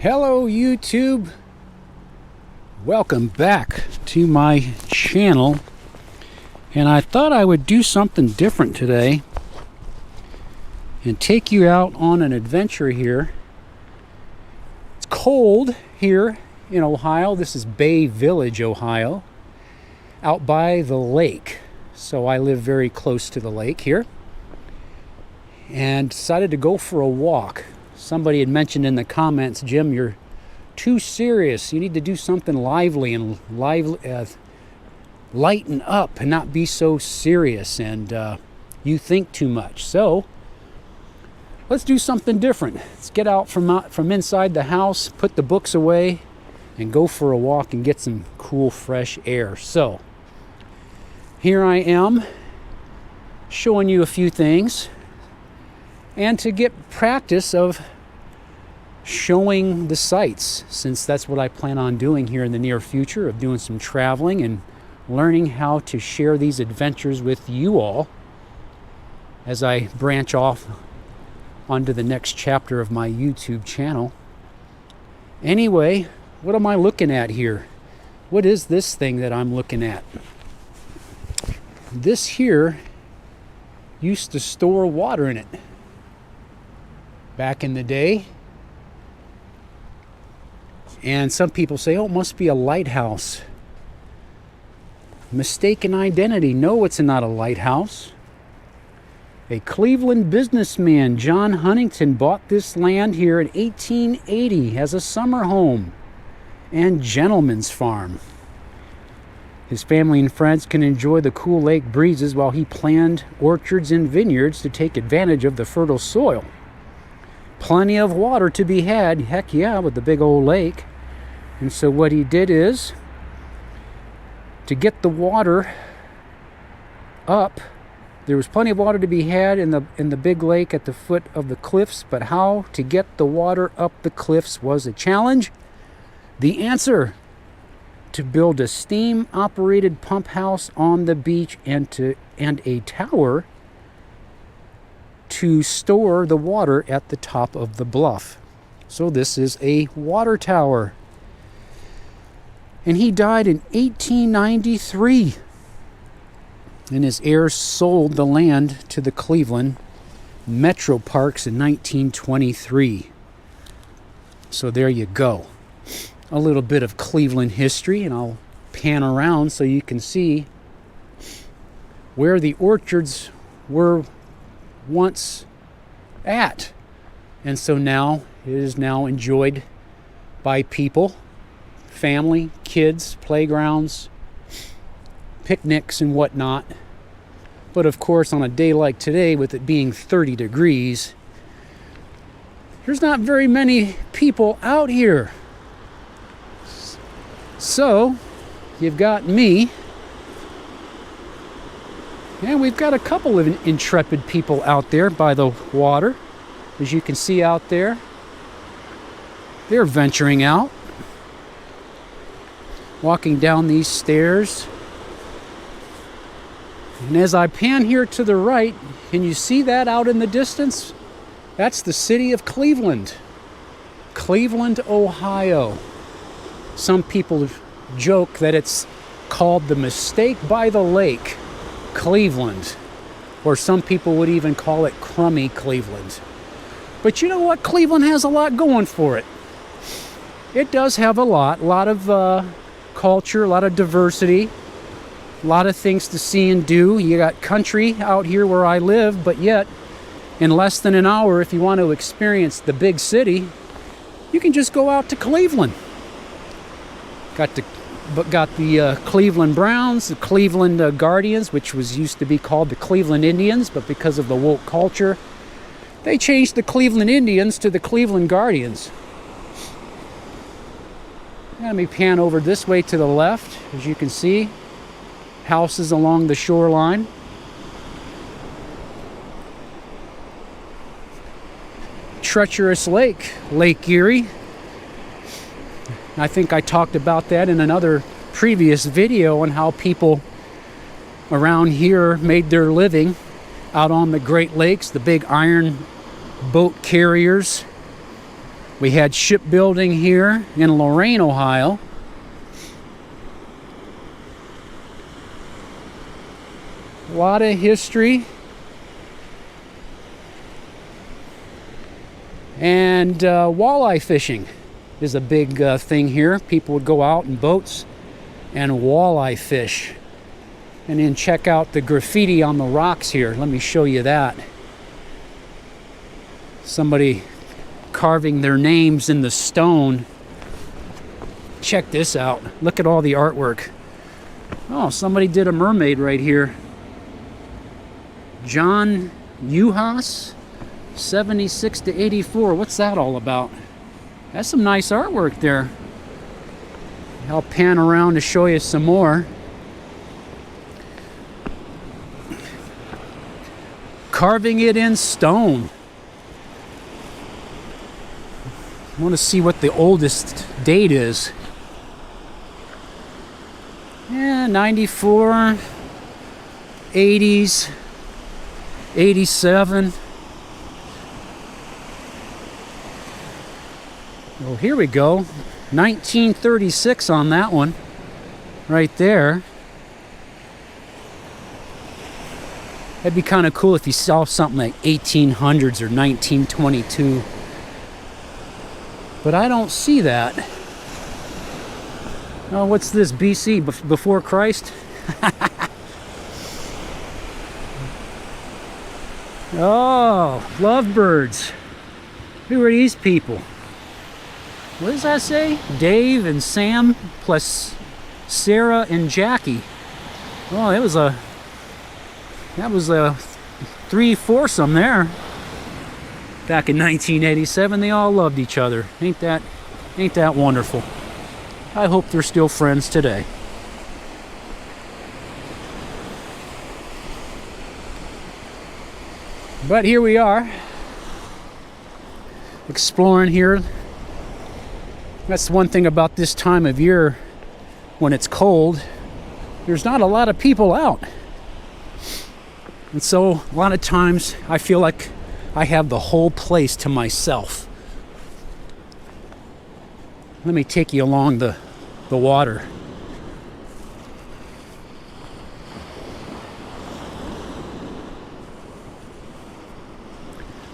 Hello YouTube, welcome back to my channel, and I thought I would do something different today and take you out on an adventure here. It's cold here in Ohio. This is Bay Village, Ohio, out by the lake. So I live very close to the lake here and decided to go for a walk. Somebody had mentioned in the comments, Jim, you're too serious. You need to do something lively and lighten up and not be so serious, and you think too much. So let's do something different. Let's get out from inside the house, put the books away, and go for a walk and get some cool, fresh air. So here I am showing you a few things, and to get practice of showing the sights, since that's what I plan on doing here in the near future, of doing some traveling and learning how to share these adventures with you all as I branch off onto the next chapter of my YouTube channel. Anyway, what am I looking at here? What is this thing that I'm looking at? This here used to store water in it back in the day. And some people say, oh, it must be a lighthouse. Mistaken identity. No, it's not a lighthouse. A Cleveland businessman, John Huntington, bought this land here in 1880 as a summer home and gentleman's farm. His family and friends can enjoy the cool lake breezes while he planned orchards and vineyards to take advantage of the fertile soil. Plenty of water to be had, heck yeah, with the big old lake. And so what he did is, to get the water up, there was plenty of water to be had in the big lake at the foot of the cliffs, but how to get the water up the cliffs was a challenge. The answer: to build a steam-operated pump house on the beach and a tower to store the water at the top of the bluff. So this is a water tower. And he died in 1893. And his heirs sold the land to the Cleveland Metro Parks in 1923. So there you go. A little bit of Cleveland history, and I'll pan around so you can see where the orchards were once at. And so now it is now enjoyed by people, family, kids, playgrounds, picnics and whatnot. But of course, on a day like today, with it being 30 degrees, there's not very many people out here. So you've got me, and we've got a couple of intrepid people out there by the water. As you can see out there, they're venturing out, walking down these stairs. And as I pan here to the right, can you see that out in the distance? That's the city of Cleveland, Ohio. Some people joke that it's called the Mistake by the Lake, Cleveland. Or some people would even call it crummy Cleveland. But you know what? Cleveland has a lot going for it. It does have a lot of culture, a lot of diversity, a lot of things to see and do. You got country out here where I live, but yet in less than an hour, if you want to experience the big city, you can just go out to Cleveland. Got the Cleveland Browns, the Cleveland Guardians, which used to be called the Cleveland Indians, but because of the woke culture, they changed the Cleveland Indians to the Cleveland Guardians. Let me pan over this way to the left. As you can see, houses along the shoreline. Treacherous lake, Lake Erie. I think I talked about that in another previous video on how people around here made their living out on the Great Lakes, the big iron boat carriers. We had shipbuilding here in Lorain, Ohio. A lot of history. And walleye fishing is a big thing here. People would go out in boats and walleye fish. And then check out the graffiti on the rocks here. Let me show you that. Somebody carving their names in the stone. Check this out. Look at all the artwork. Oh, somebody did a mermaid right here. John Uhas, 76 to 84. What's that all about? That's some nice artwork there. I'll pan around to show you some more. Carving it in stone. I want to see what the oldest date is. Yeah, 94, 80s, 87. Well, here we go. 1936 on that one. Right there. That'd be kind of cool if you saw something like 1800s or 1922. But I don't see that. Oh, what's this? BC, before Christ? Oh, lovebirds. Who are these people? What does that say? Dave and Sam plus Sarah and Jackie. Oh, that was a 3-foursome there. Back in 1987, they all loved each other. Ain't that wonderful? I hope they're still friends today. But here we are, exploring here. That's one thing about this time of year when it's cold. There's not a lot of people out. And so a lot of times I feel like I have the whole place to myself. Let me take you along the water.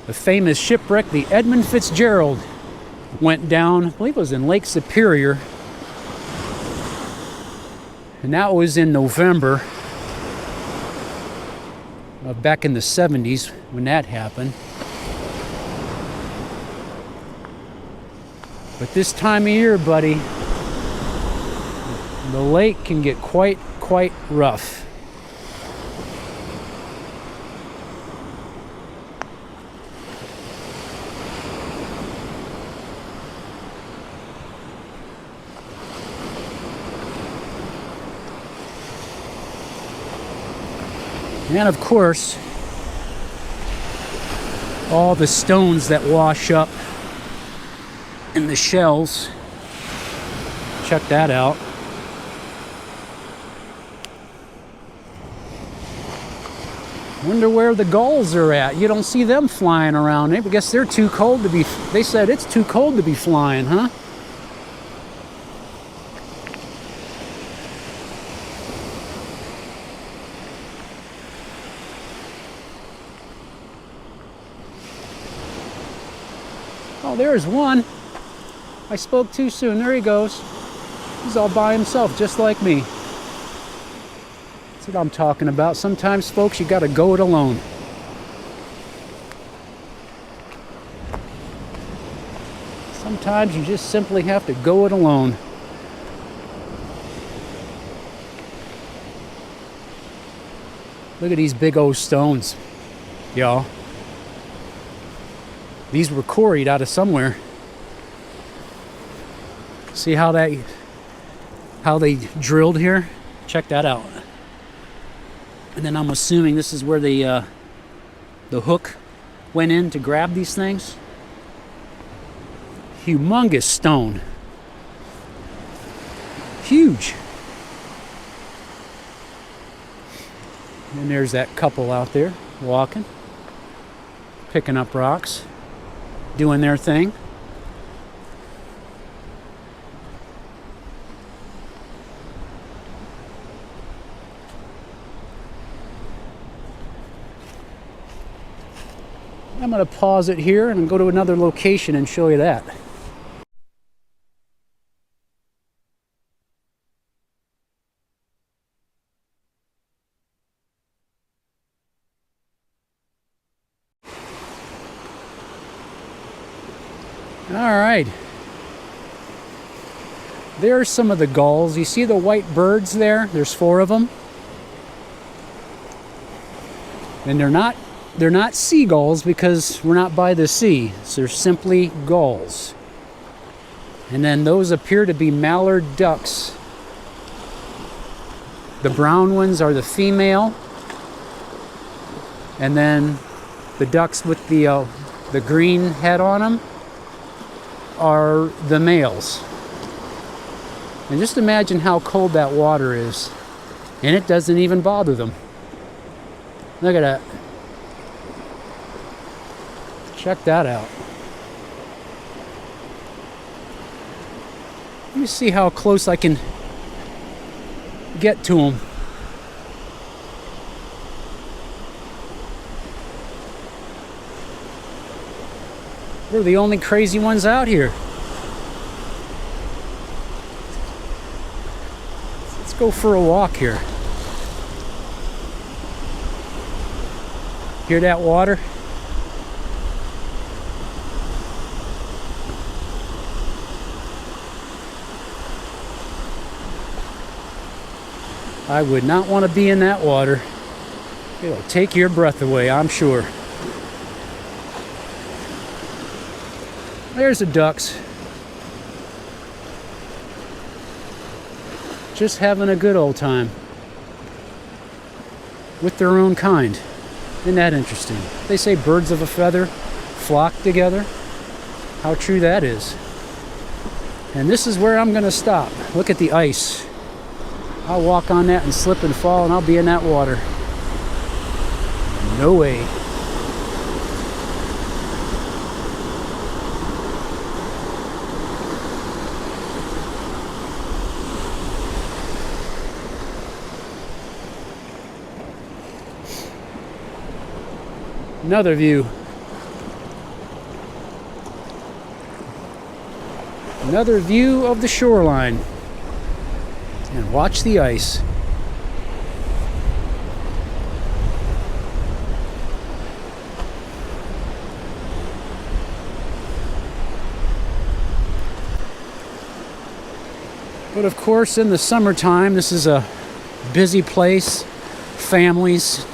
The famous shipwreck, the Edmund Fitzgerald, went down, I believe it was in Lake Superior. And that was in November. Back in the 70s when that happened. But this time of year, buddy, the lake can get quite rough. And of course, all the stones that wash up and the shells. Check that out. Wonder where the gulls are at. You don't see them flying around. I guess they're too cold to be. They said it's too cold to be flying, huh? Oh, there's one. I spoke too soon. There he goes. He's all by himself, just like me. That's what I'm talking about. Sometimes, folks, you gotta go it alone. Sometimes you just simply have to go it alone. Look at these big old stones, y'all. These were quarried out of somewhere. See how they drilled here? Check that out. And then I'm assuming this is where the hook went in to grab these things. Humongous stone. Huge. And there's that couple out there walking, picking up rocks, doing their thing. I'm going to pause it here and go to another location and show you that. All right. There's some of the gulls. You see the white birds there? There's 4 of them. And they're not seagulls because we're not by the sea. So they're simply gulls. And then those appear to be mallard ducks. The brown ones are the female. And then the ducks with the green head on them are the males. And just imagine how cold that water is. And it doesn't even bother them. Look at that. Check that out. Let me see how close I can get to them. We're the only crazy ones out here. Let's go for a walk here. Hear that water? I would not want to be in that water. It'll take your breath away, I'm sure. There's the ducks. Just having a good old time. With their own kind. Isn't that interesting? They say birds of a feather flock together. How true that is. And this is where I'm going to stop. Look at the ice. I'll walk on that and slip and fall and I'll be in that water. No way. Another view. Another view of the shoreline. And watch the ice. But of course, in the summertime, this is a busy place. Families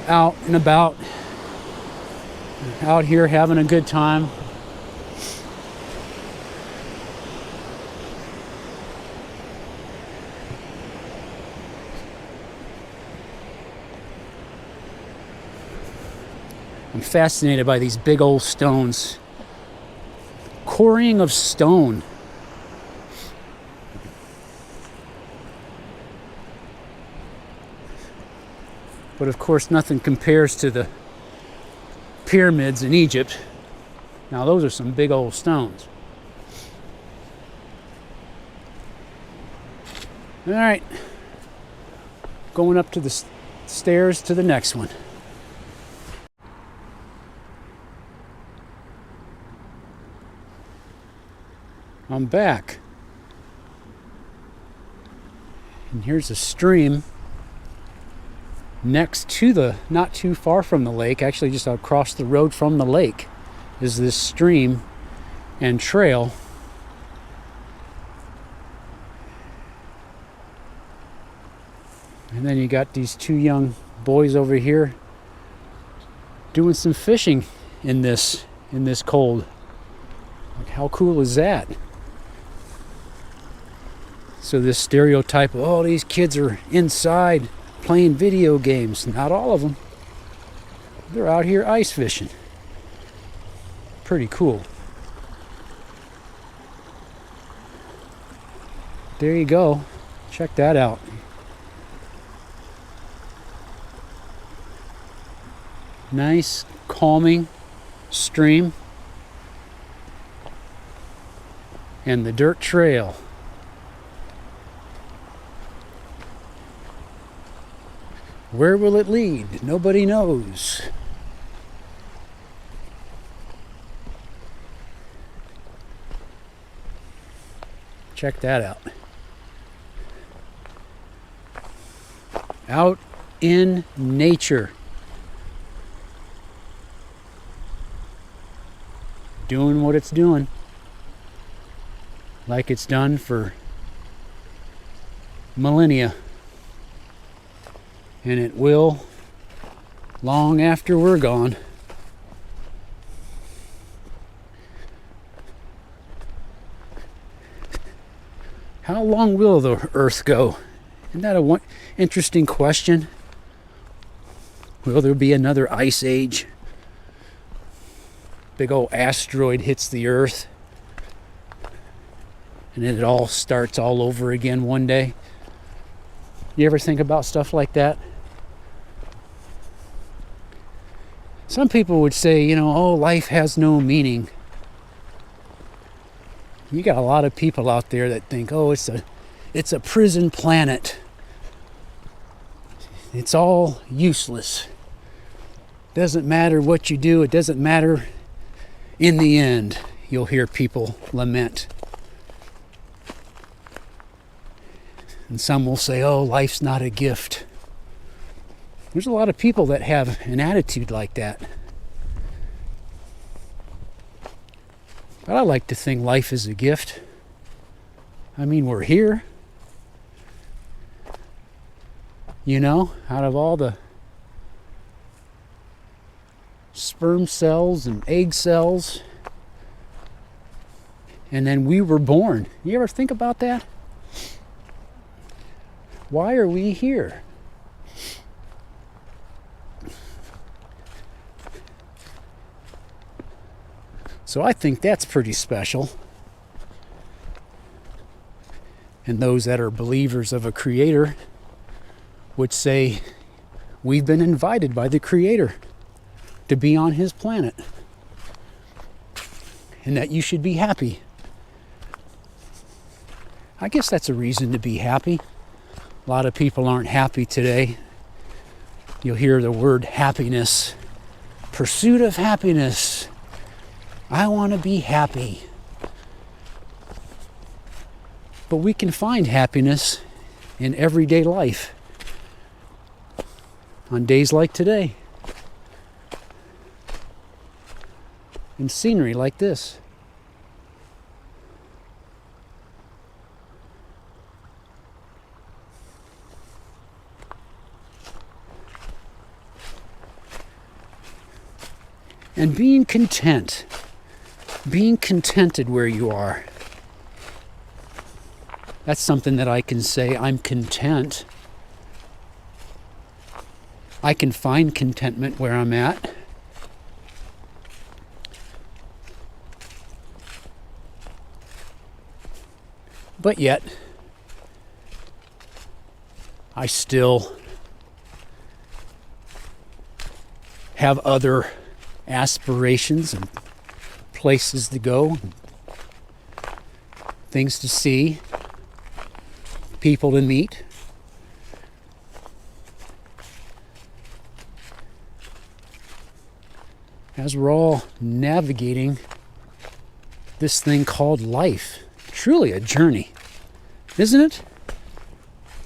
out and about, out here having a good time. I'm fascinated by these big old stones. Quarrying of stone. But of course, nothing compares to the pyramids in Egypt. Now, those are some big old stones. All right. Going up to the stairs to the next one. I'm back. And here's a stream next to the, not too far from the lake, actually just across the road from the lake is this stream and trail. And then you got these 2 young boys over here doing some fishing in this cold. Like, how cool is that? So this stereotype of, oh, these kids are inside playing video games. Not all of them. They're out here ice fishing. Pretty cool. There you go. Check that out. Nice, calming stream. And the dirt trail. Where will it lead? Nobody knows. Check that out. Out in nature. Doing what it's doing. Like it's done for millennia. And it will long after we're gone. How long will the earth go? Isn't that a interesting question? Will there be another ice age? Big old asteroid hits the earth and then it all starts all over again one day. You ever think about stuff like that? Some people would say, oh, life has no meaning. You got a lot of people out there that think, oh, it's a prison planet. It's all useless. Doesn't matter what you do. It doesn't matter in the end. You'll hear people lament. And some will say, oh, life's not a gift. There's a lot of people that have an attitude like that. But I like to think life is a gift. I mean, we're here. Out of all the sperm cells and egg cells, and then we were born. You ever think about that? Why are we here? So I think that's pretty special. And those that are believers of a creator would say, we've been invited by the creator to be on his planet. And that you should be happy. I guess that's a reason to be happy. A lot of people aren't happy today. You'll hear the word happiness. Pursuit of happiness. I want to be happy. But we can find happiness in everyday life. On days like today. In scenery like this. And being content. Being contented where you are. That's something that I can say. I'm content. I can find contentment where I'm at. But yet, I still have other aspirations and places to go, things to see, people to meet. As we're all navigating this thing called life. Truly a journey, isn't it?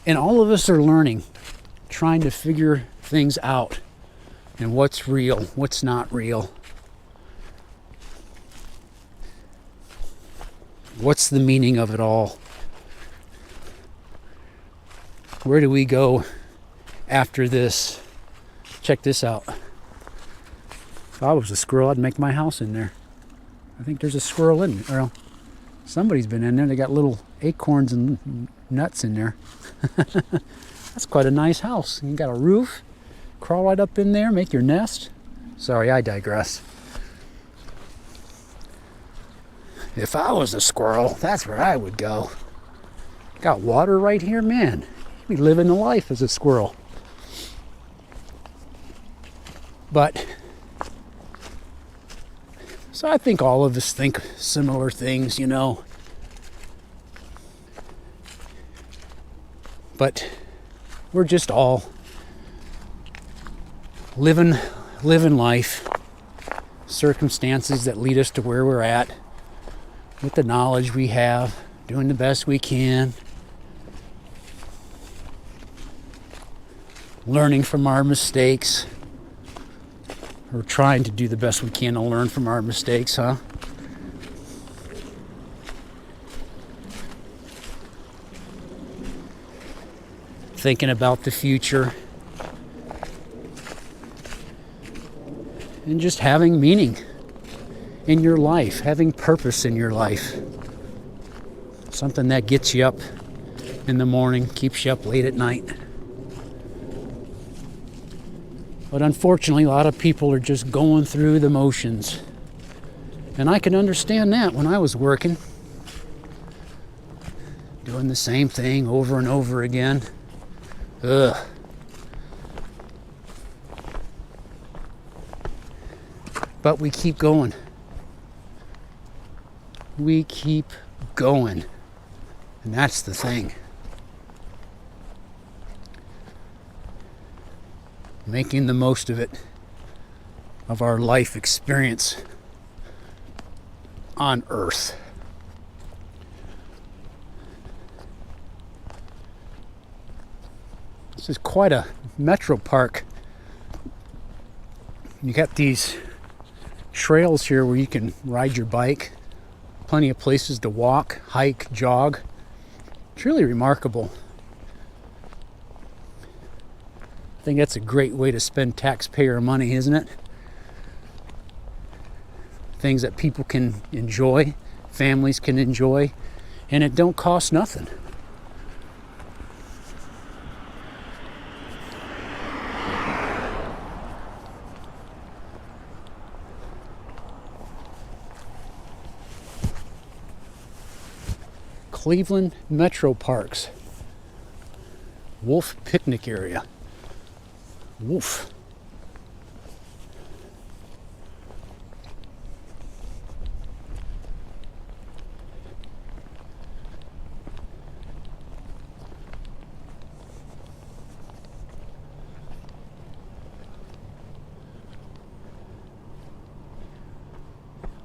And all of us are learning, trying to figure things out and what's real, what's not real. What's the meaning of it all? Where do we go after this? Check this out. If I was a squirrel, I'd make my house in there. I think there's a squirrel in there. Well, somebody's been in there. They got little acorns and nuts in there. That's quite a nice house. You got a roof. Crawl right up in there, make your nest. Sorry, I digress. If I was a squirrel, that's where I would go. Got water right here, man. You'd be living the life as a squirrel. But, so I think all of us think similar things, you know. But we're just all living life, circumstances that lead us to where we're at, with the knowledge we have, doing the best we can, learning from our mistakes, or trying to do the best we can to learn from our mistakes, huh? Thinking about the future, and just having meaning in your life, having purpose in your life. Something that gets you up in the morning, keeps you up late at night. But unfortunately, a lot of people are just going through the motions. And I can understand that when I was working, doing the same thing over and over again. Ugh. But we keep going. We keep going. And that's the thing. Making the most of it, of our life experience on Earth. This is quite a metro park. You got these trails here where you can ride your bike, plenty of places to walk, hike, jog. It's really remarkable. I think that's a great way to spend taxpayer money, isn't it? Things that people can enjoy, families can enjoy, and it don't cost nothing. Cleveland Metro Parks. Wolf Picnic Area. Wolf.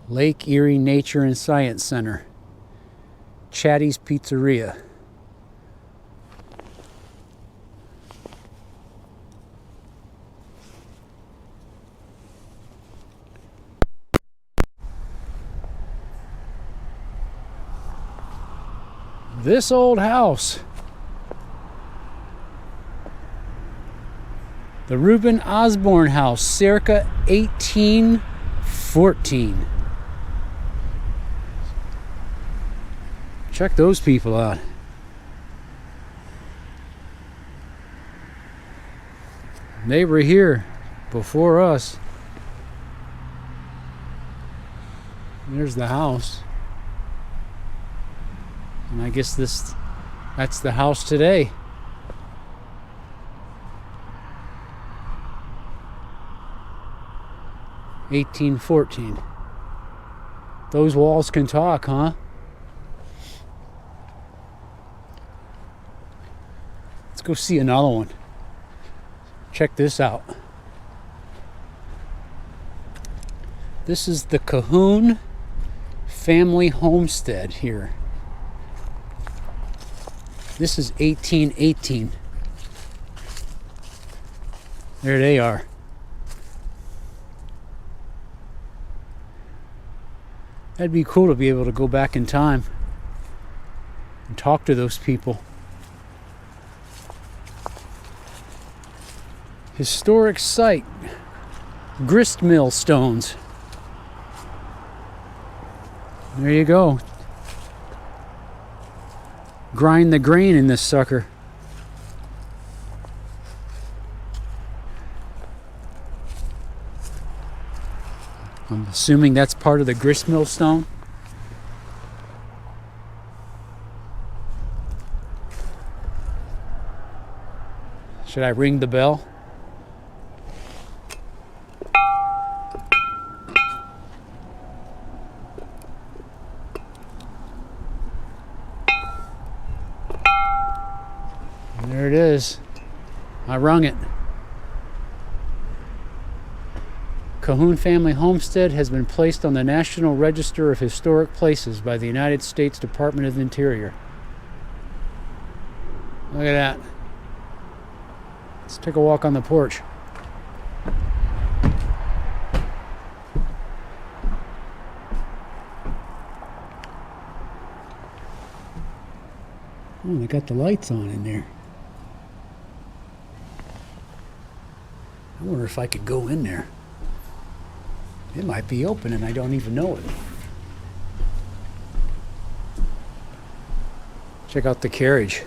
Lake Erie Nature and Science Center. Chatty's Pizzeria. This old house. The Reuben Osborn house, circa 1814. Check those people out. They were here before us. There's the house. And I guess that's the house today. (1814). Those walls can talk, huh? Let's go see another one. Check this out. This is the Cahoon family homestead here. This is 1818. There they are. That'd be cool to be able to go back in time and talk to those people. Historic site. Grist mill stones. There you go. Grind the grain in this sucker. I'm assuming that's part of the grist mill stone. Should I ring the bell? There it is. I rung it. Cahoon family homestead has been placed on the National Register of Historic Places by the United States Department of the Interior. Look at that. Let's take a walk on the porch. Oh, they got the lights on in there. I wonder if I could go in there. It might be open and I don't even know it. Check out the carriage.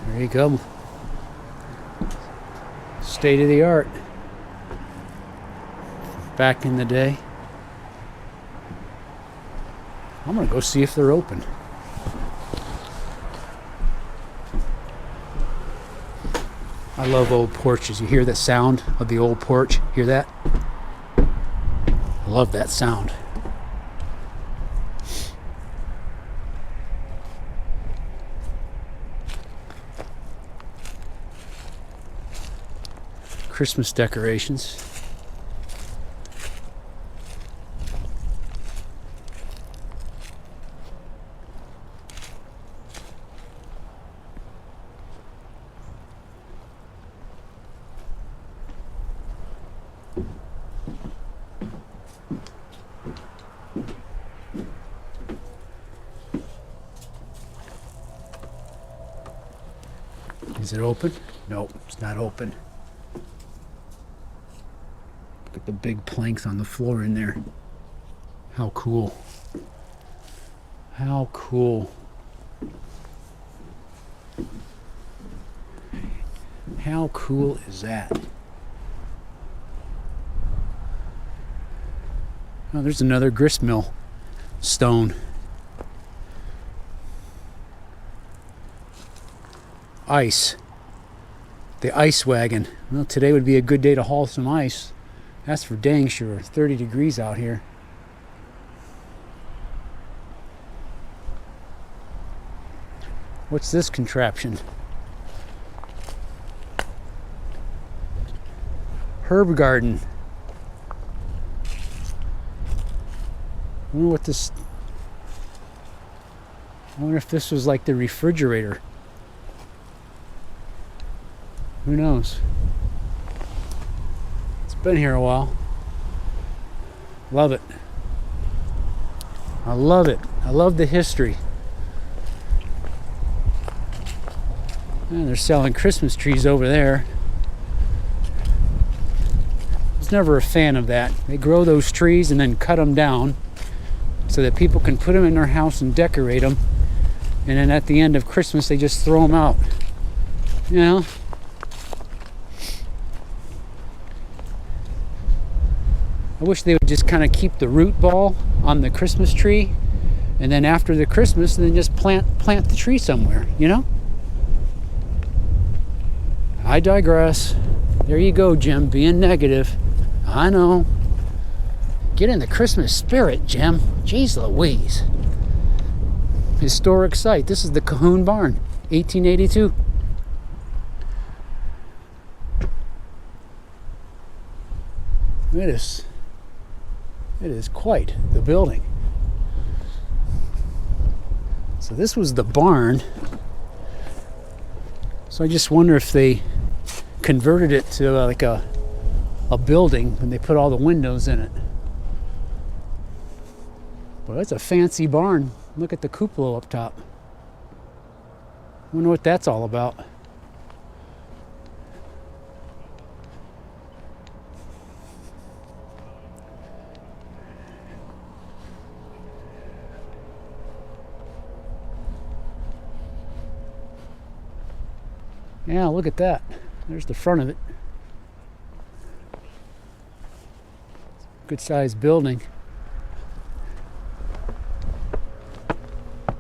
There you go. State of the art. Back in the day. I'm gonna go see if they're open. I love old porches. You hear the sound of the old porch? Hear that? I love that sound. Christmas decorations. Is it open? Nope, it's not open. Look at the big planks on the floor in there. How cool. How cool. How cool is that? Oh, there's another grist mill stone. Ice. The ice wagon. Well, today would be a good day to haul some ice. That's for dang sure. 30 degrees out here. What's this contraption? Herb garden. I wonder what this... I wonder if this was like the refrigerator. Who knows? It's been here a while. Love it. I love it. I love the history. And they're selling Christmas trees over there. I was never a fan of that. They grow those trees and then cut them down so that people can put them in their house and decorate them. And then at the end of Christmas, they just throw them out. You know? I wish they would just kind of keep the root ball on the Christmas tree, and then after the Christmas, then just plant the tree somewhere, you know? I digress. There you go, Jim, being negative. I know. Get in the Christmas spirit, Jim. Jeez Louise. Historic site. This is the Cahoon barn, 1882. Look at this. It is quite the building. So this was the barn. So I just wonder if they converted it to like a building when they put all the windows in it. Well, that's a fancy barn. Look at the cupola up top. I wonder what that's all about. Yeah, look at that. There's the front of it. Good sized building.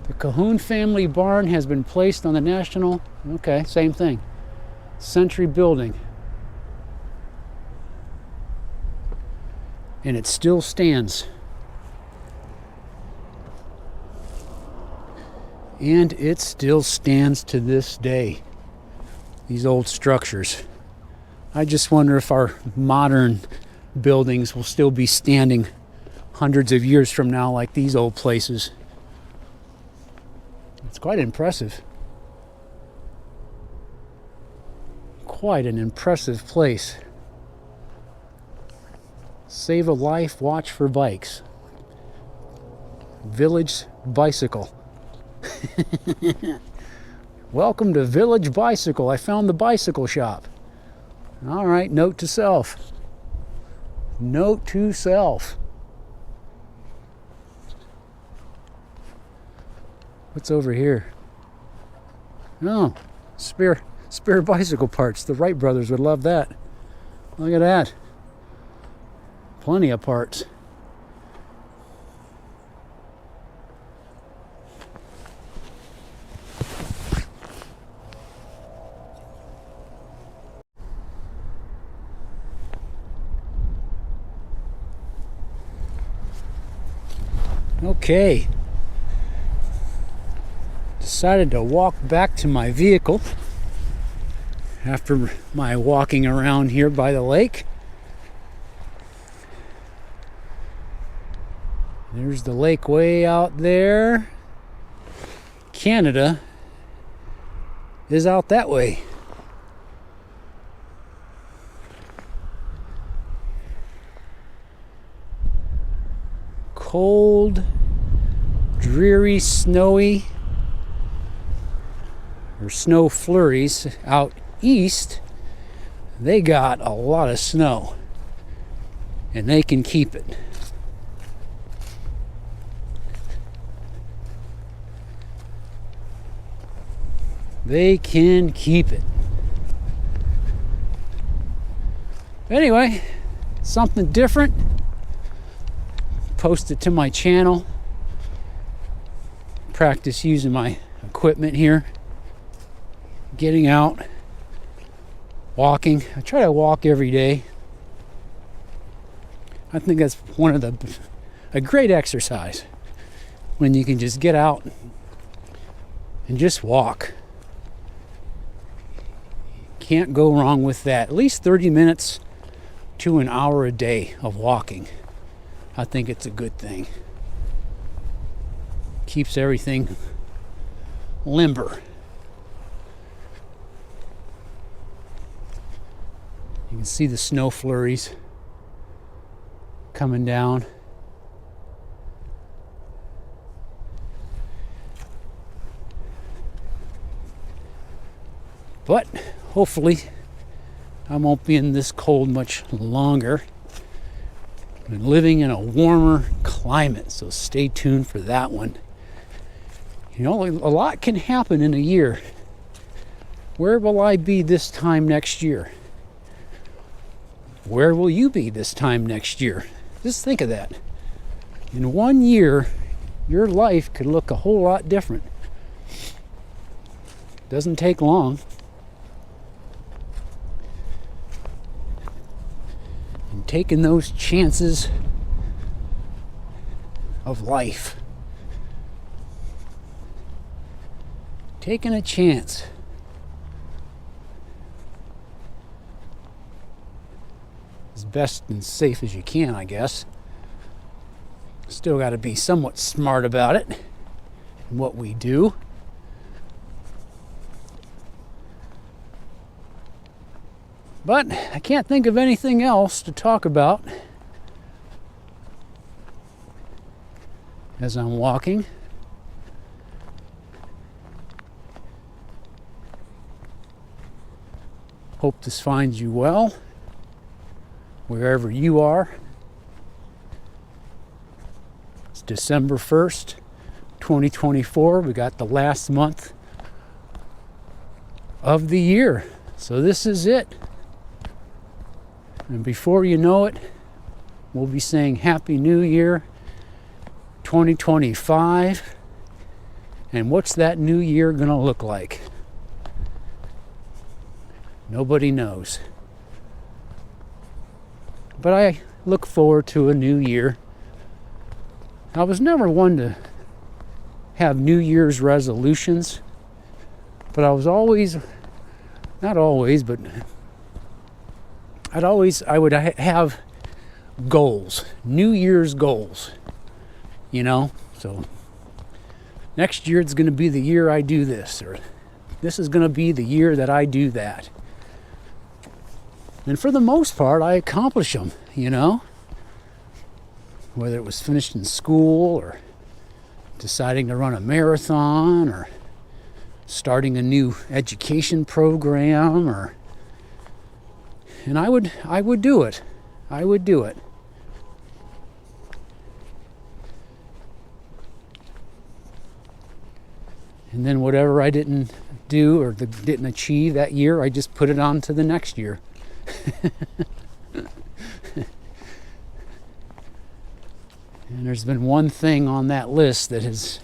The Cahoon family barn has been placed on the national, okay, same thing, century building. And it still stands. And it still stands to this day. These old structures. I just wonder if our modern buildings will still be standing hundreds of years from now like these old places. It's quite impressive. Quite an impressive place. Save a life, watch for bikes. Village Bicycle. Welcome to Village Bicycle. I found the bicycle shop. All right, note to self. Note to self. What's over here? Oh, spare bicycle parts. The Wright brothers would love that. Look at that. Plenty of parts. Okay. Decided to walk back to my vehicle after my walking around here by the lake. There's the lake way out there. Canada is out that way. Cold, dreary, snowy, or snow flurries. Out east, they got a lot of snow, and they can keep it. They can keep it. Anyway, something different. Post it to my channel. Practice using my equipment here. Getting out. Walking. I try to walk every day. I think that's a great exercise. When you can just get out and just walk. Can't go wrong with that. At least 30 minutes to an hour a day of walking. I think it's a good thing. Keeps everything limber. You can see the snow flurries coming down. But hopefully I won't be in this cold much longer. I'm living in a warmer climate, so stay tuned for that one. You know, a lot can happen in a year. Where will I be this time next year? Where will you be this time next year? Just think of that. In 1 year, your life could look a whole lot different. Doesn't take long. And taking those chances of life. Taking a chance. As best and safe as you can, I guess. Still got to be somewhat smart about it and what we do. But I can't think of anything else to talk about as I'm walking. Hope this finds you well, wherever you are. It's December 1st, 2024. We got the last month of the year. So this is it. And before you know it, we'll be saying Happy New Year 2025. And what's that new year going to look like? Nobody knows. But I look forward to a new year. I was never one to have New Year's resolutions, but I was always, not always, but I would have goals, New Year's goals, you know. So next year it's going to be the year I do this, or this is going to be the year that I do that. And for the most part, I accomplish them, you know. Whether it was finishing school, or deciding to run a marathon, or starting a new education program, and I would do it. I would do it. And then whatever I didn't do or didn't achieve that year, I just put it on to the next year. And there's been one thing on that list that has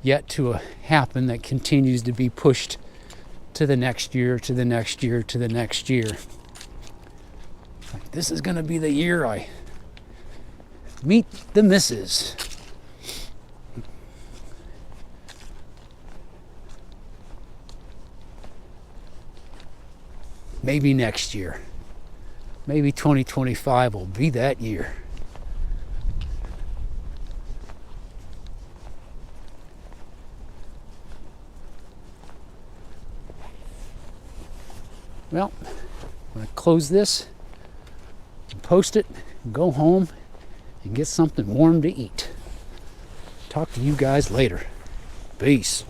yet to happen, that continues to be pushed to the next year, to the next year, to the next year. Like, this is going to be the year I meet the missus. Maybe next year. Maybe 2025 will be that year. Well, I'm going to close this and post it and go home and get something warm to eat. Talk to you guys later. Peace.